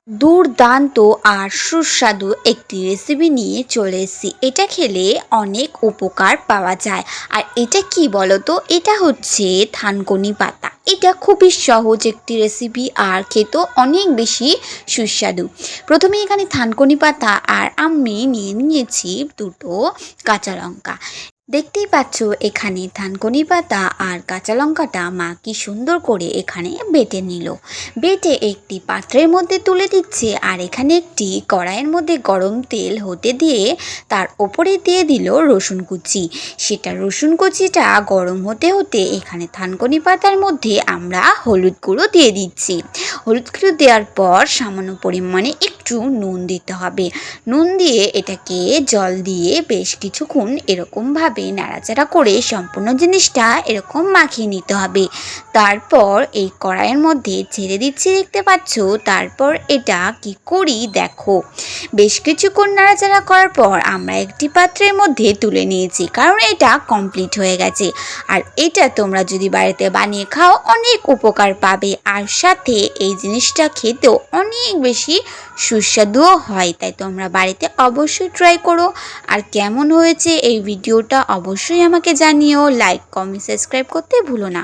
দুর্দান্ত আর সুস্বাদু একটি রেসিপি নিয়ে চলে এসেছি। এটা খেলে অনেক উপকার পাওয়া যায়। আর এটা কি বলতো, এটা হচ্ছে থানকুনি পাতা। এটা খুবই সহজ একটি রেসিপি আর খেতেও অনেক বেশি সুস্বাদু। প্রথমে এখানে থানকুনি পাতা আর আমি নিয়ে নিয়েছি দুটো কাঁচা লঙ্কা। দেখতেই পাচ্ছ এখানে থানকুনি পাতা আর কাঁচা লঙ্কাটা মা কি সুন্দর করে এখানে বেটে নিল। বেটে একটি পাত্রের মধ্যে তুলে দিচ্ছে আর এখানে একটি কড়াইয়ের মধ্যে গরম তেল হতে দিয়ে তার ওপরে দিয়ে দিল রসুন কুচি। সেটা রসুন কুচিটা গরম হতে হতে এখানে থানকুনি পাতার মধ্যে আমরা হলুদ গুঁড়ো দিয়ে দিচ্ছি। হলুদ গুঁড়ো দেওয়ার পর সামান্য পরিমাণে একটু নুন দিতে হবে। নুন দিয়ে এটাকে জল দিয়ে বেশ কিছুক্ষণ এরকমভাবে নাড়াচাড়া করে সম্পূর্ণ জিনিসটা এরকম মাখিয়ে নিতে হবে। তারপর এই কড়াইয়ের মধ্যে ছেড়ে দিচ্ছি, দেখতে পাচ্ছ। তারপর এটা কি করি দেখো, বেশ কিছুক্ষণ নাড়াচাড়া করার পর আমরা একটি পাত্রের মধ্যে তুলে নিয়েছি, কারণ এটা কমপ্লিট হয়ে গেছে। আর এটা তোমরা যদি বাড়িতে বানিয়ে খাও অনেক উপকার পাবে, আর সাথে এই জিনিসটা খেতেও অনেক বেশি সুস্বাদুও হয়। তাই তোমরা বাড়িতে অবশ্যই ট্রাই করো। আর কেমন হয়েছে এই ভিডিওটা অবশ্যই আমাকে জানিও। লাইক, কমেন্ট, সাবস্ক্রাইব করতে ভুলো না।